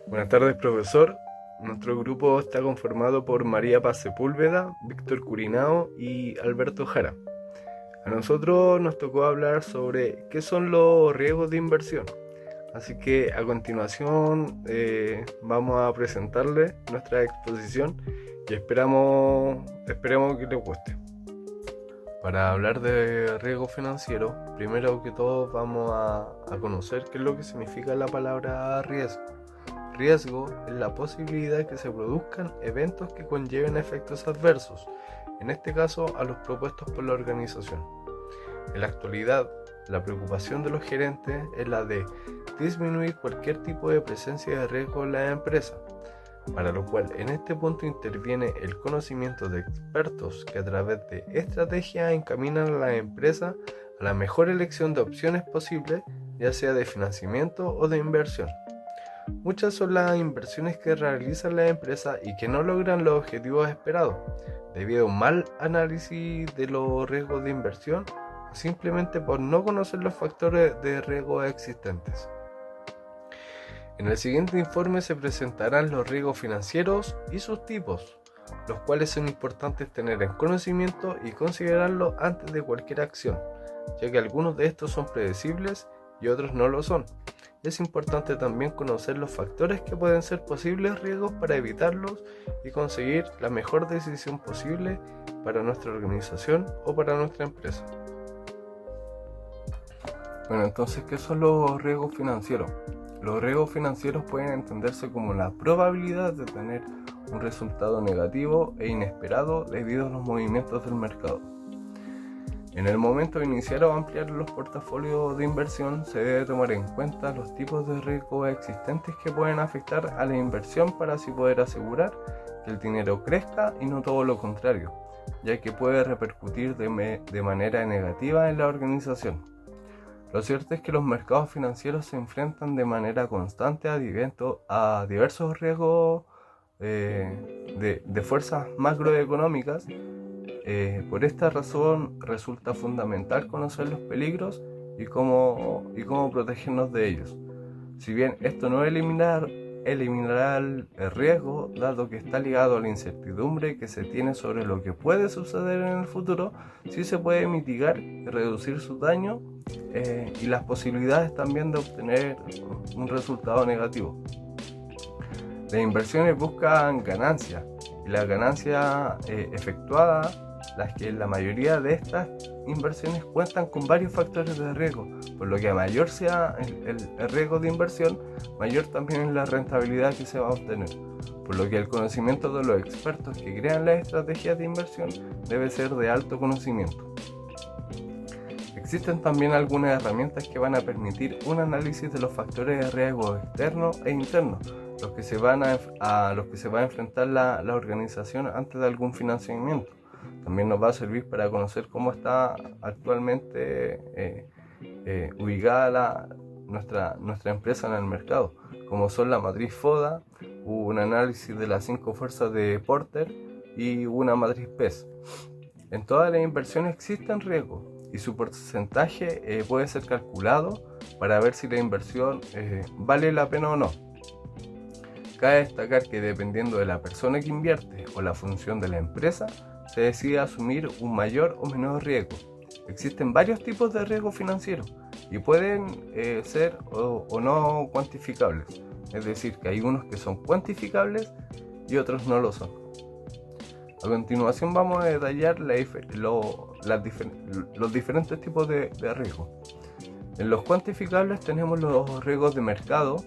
Buenas tardes, profesor. Nuestro grupo está conformado por María Paz Sepúlveda, Víctor Curinao y Alberto Jara. A nosotros nos tocó hablar sobre qué son los riesgos de inversión. Así que a continuación vamos a presentarles nuestra exposición y esperemos que les guste. Para hablar de riesgo financiero, primero que todo vamos a conocer qué es lo que significa la palabra riesgo. Riesgo es la posibilidad de que se produzcan eventos que conlleven efectos adversos, en este caso a los propuestos por la organización. En la actualidad, la preocupación de los gerentes es la de disminuir cualquier tipo de presencia de riesgo en la empresa, para lo cual en este punto interviene el conocimiento de expertos que a través de estrategias encaminan a la empresa a la mejor elección de opciones posibles, ya sea de financiamiento o de inversión. Muchas son las inversiones que realizan las empresas y que no logran los objetivos esperados, debido a un mal análisis de los riesgos de inversión o simplemente por no conocer los factores de riesgo existentes. En el siguiente informe se presentarán los riesgos financieros y sus tipos, los cuales son importantes tener en conocimiento y considerarlos antes de cualquier acción, ya que algunos de estos son predecibles y otros no lo son. Es importante también conocer los factores que pueden ser posibles riesgos para evitarlos y conseguir la mejor decisión posible para nuestra organización o para nuestra empresa. Bueno, entonces, ¿qué son los riesgos financieros? Los riesgos financieros pueden entenderse como la probabilidad de tener un resultado negativo e inesperado debido a los movimientos del mercado. En el momento de iniciar o ampliar los portafolios de inversión, se debe tomar en cuenta los tipos de riesgos existentes que pueden afectar a la inversión para así poder asegurar que el dinero crezca y no todo lo contrario, ya que puede repercutir de manera negativa en la organización. Lo cierto es que los mercados financieros se enfrentan de manera constante a diversos riesgos de fuerzas macroeconómicas. Por esta razón resulta fundamental conocer los peligros y cómo protegernos de ellos. Si bien esto no eliminará el riesgo, dado que está ligado a la incertidumbre que se tiene sobre lo que puede suceder en el futuro, sí se puede mitigar y reducir su daño y las posibilidades también de obtener un resultado negativo. Las inversiones buscan ganancias y las ganancias efectuadas, las que la mayoría de estas inversiones cuentan con varios factores de riesgo, por lo que a mayor sea el riesgo de inversión, mayor también es la rentabilidad que se va a obtener, por lo que el conocimiento de los expertos que crean las estrategias de inversión debe ser de alto conocimiento. Existen también algunas herramientas que van a permitir un análisis de los factores de riesgo externos e internos, los que se van a enfrentar la organización antes de algún financiamiento. También nos va a servir para conocer cómo está actualmente ubicada nuestra empresa en el mercado, como son la matriz FODA, un análisis de las 5 fuerzas de Porter y una matriz PES. En todas las inversiones existen riesgos y su porcentaje puede ser calculado para ver si la inversión vale la pena o no. Cabe destacar que dependiendo de la persona que invierte o la función de la empresa, se decide asumir un mayor o menor riesgo. Existen varios tipos de riesgo financiero y pueden ser o no cuantificables, es decir, que hay unos que son cuantificables y otros no lo son. A continuación vamos a detallar los diferentes tipos de riesgos. En los cuantificables tenemos los riesgos de mercado,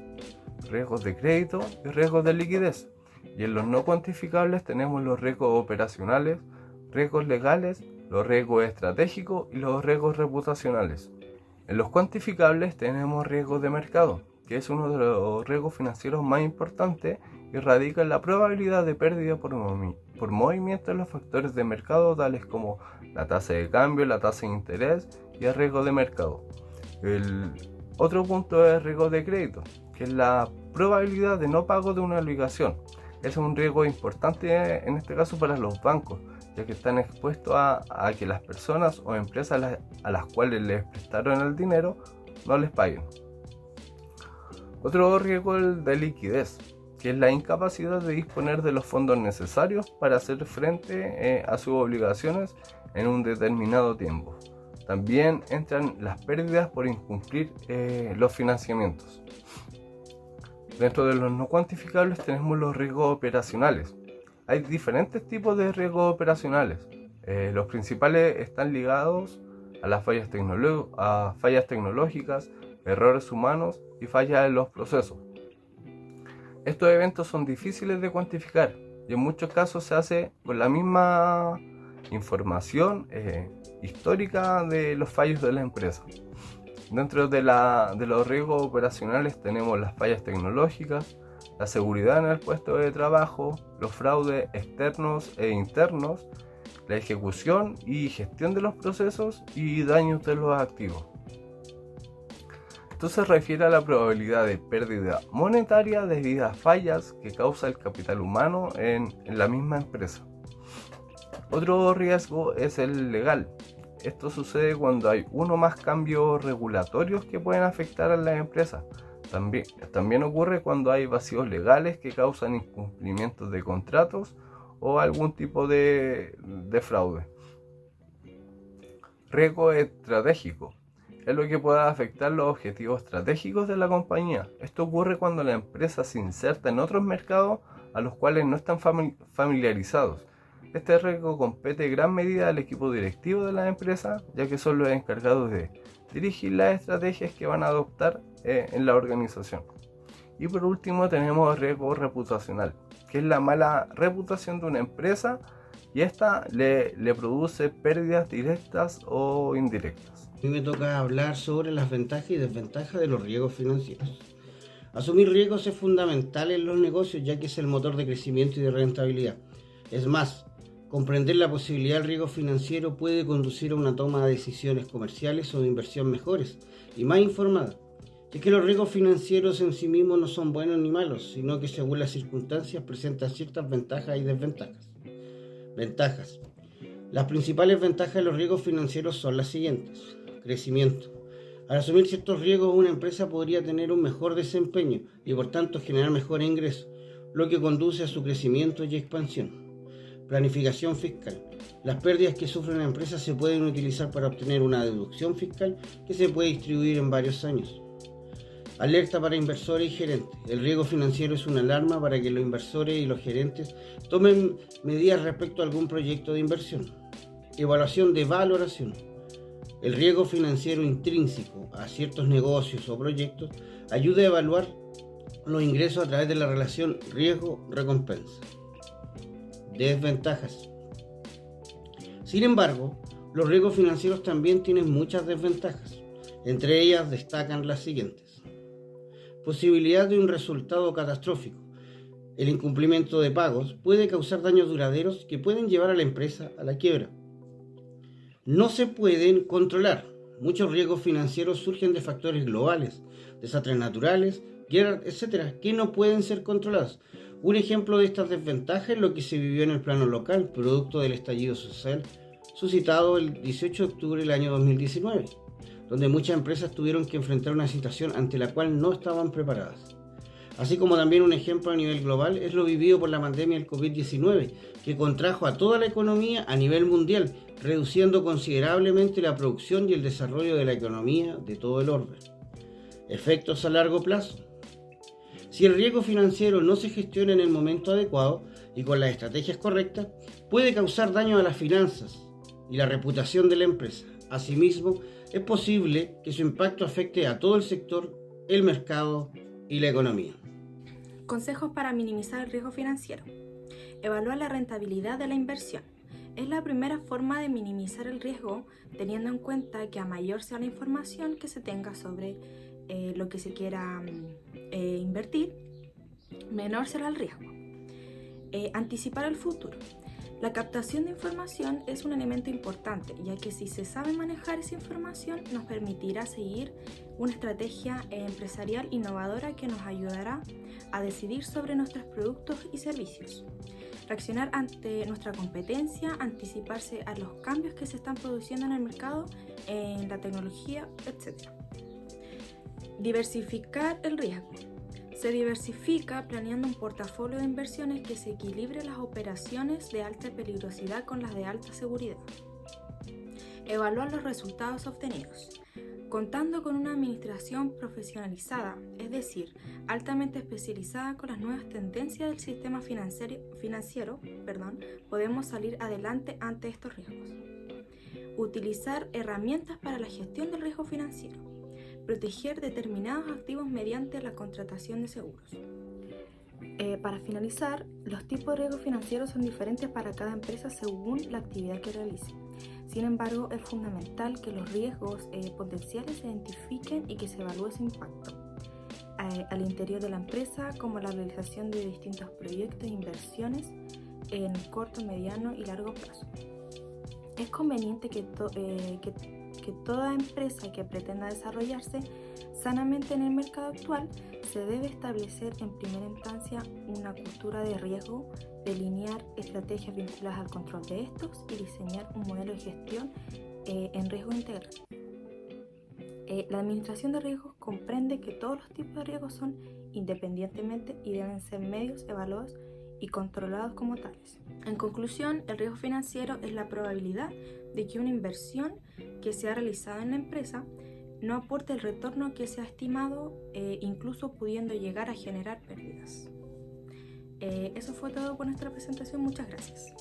riesgos de crédito y riesgos de liquidez. Y en los no cuantificables tenemos los riesgos operacionales, riesgos legales, los riesgos estratégicos y los riesgos reputacionales. En los cuantificables tenemos riesgos de mercado, que es uno de los riesgos financieros más importantes y radica en la probabilidad de pérdida por movimiento en los factores de mercado tales como la tasa de cambio, la tasa de interés y el riesgo de mercado. El otro punto es el riesgo de crédito, que es la probabilidad de no pago de una obligación. Es un riesgo importante en este caso para los bancos, ya que están expuestos a que las personas o empresas a las cuales les prestaron el dinero no les paguen. Otro riesgo es el de liquidez, que es la incapacidad de disponer de los fondos necesarios para hacer frente a sus obligaciones en un determinado tiempo. También entran las pérdidas por incumplir los financiamientos. Dentro de los no cuantificables tenemos los riesgos operacionales. Hay diferentes tipos de riesgos operacionales. Los principales están ligados a las fallas tecnológicas, errores humanos y fallas en los procesos. Estos eventos son difíciles de cuantificar y en muchos casos se hace con la misma información histórica de los fallos de la empresa. Dentro de los riesgos operacionales tenemos las fallas tecnológicas, la seguridad en el puesto de trabajo, los fraudes externos e internos, la ejecución y gestión de los procesos y daños de los activos. Esto se refiere a la probabilidad de pérdida monetaria debido a fallas que causa el capital humano en la misma empresa. Otro riesgo es el legal. Esto sucede cuando hay uno o más cambios regulatorios que pueden afectar a la empresa. También ocurre cuando hay vacíos legales que causan incumplimientos de contratos o algún tipo de fraude. Riesgo estratégico es lo que pueda afectar los objetivos estratégicos de la compañía. Esto ocurre cuando la empresa se inserta en otros mercados a los cuales no están familiarizados. Este riesgo compete en gran medida al equipo directivo de la empresa, ya que son los encargados de dirigir las estrategias que van a adoptar en la organización. Y por último tenemos el riesgo reputacional, que es la mala reputación de una empresa y esta le produce pérdidas directas o indirectas. A mí me toca hablar sobre las ventajas y desventajas de los riesgos financieros. Asumir riesgos es fundamental en los negocios, ya que es el motor de crecimiento y de rentabilidad. Es más, comprender la posibilidad del riesgo financiero puede conducir a una toma de decisiones comerciales o de inversión mejores y más informadas. Es que los riesgos financieros en sí mismos no son buenos ni malos, sino que según las circunstancias presentan ciertas ventajas y desventajas. Ventajas. Las principales ventajas de los riesgos financieros son las siguientes. Crecimiento. Al asumir ciertos riesgos, una empresa podría tener un mejor desempeño y por tanto generar mejores ingresos, lo que conduce a su crecimiento y expansión. Planificación fiscal. Las pérdidas que sufre una empresa se pueden utilizar para obtener una deducción fiscal que se puede distribuir en varios años. Alerta para inversores y gerentes. El riesgo financiero es una alarma para que los inversores y los gerentes tomen medidas respecto a algún proyecto de inversión. Evaluación de valoración. El riesgo financiero intrínseco a ciertos negocios o proyectos ayuda a evaluar los ingresos a través de la relación riesgo-recompensa. Desventajas. Sin embargo, los riesgos financieros también tienen muchas desventajas. Entre ellas destacan las siguientes. Posibilidad de un resultado catastrófico. El incumplimiento de pagos puede causar daños duraderos que pueden llevar a la empresa a la quiebra. No se pueden controlar. Muchos riesgos financieros surgen de factores globales, desastres naturales, guerras, etc., que no pueden ser controlados. Un ejemplo de estas desventajas es lo que se vivió en el plano local, producto del estallido social suscitado el 18 de octubre del año 2019, donde muchas empresas tuvieron que enfrentar una situación ante la cual no estaban preparadas. Así como también un ejemplo a nivel global es lo vivido por la pandemia del COVID-19, que contrajo a toda la economía a nivel mundial, reduciendo considerablemente la producción y el desarrollo de la economía de todo el orbe. Efectos a largo plazo. Si el riesgo financiero no se gestiona en el momento adecuado y con las estrategias correctas, puede causar daño a las finanzas y la reputación de la empresa. Asimismo, es posible que su impacto afecte a todo el sector, el mercado y la economía. Consejos para minimizar el riesgo financiero. Evaluar la rentabilidad de la inversión. Es la primera forma de minimizar el riesgo, teniendo en cuenta que a mayor sea la información que se tenga sobre lo que se quiera invertir, menor será el riesgo. Anticipar el futuro. La captación de información es un elemento importante, ya que si se sabe manejar esa información nos permitirá seguir una estrategia empresarial innovadora que nos ayudará a decidir sobre nuestros productos y servicios. Reaccionar ante nuestra competencia, anticiparse a los cambios que se están produciendo en el mercado, en la tecnología, etc. Diversificar el riesgo. Se diversifica planeando un portafolio de inversiones que se equilibre las operaciones de alta peligrosidad con las de alta seguridad. Evaluar los resultados obtenidos. Contando con una administración profesionalizada, es decir, altamente especializada con las nuevas tendencias del sistema financiero, podemos salir adelante ante estos riesgos. Utilizar herramientas para la gestión del riesgo financiero. Proteger determinados activos mediante la contratación de seguros. Para finalizar, los tipos de riesgo financiero son diferentes para cada empresa según la actividad que realice. Sin embargo, es fundamental que los riesgos potenciales se identifiquen y que se evalúe su impacto al interior de la empresa, como la realización de distintos proyectos e inversiones en corto, mediano y largo plazo. Es conveniente que toda empresa que pretenda desarrollarse sanamente en el mercado actual se debe establecer en primera instancia una cultura de riesgo, delinear estrategias vinculadas al control de estos y diseñar un modelo de gestión en riesgo integral. La administración de riesgos comprende que todos los tipos de riesgos son independientemente y deben ser medios evaluados y controlados como tales. En conclusión, el riesgo financiero es la probabilidad de que una inversión que se ha realizado en la empresa no aporte el retorno que se ha estimado, incluso pudiendo llegar a generar pérdidas. Eso fue todo por nuestra presentación. Muchas gracias.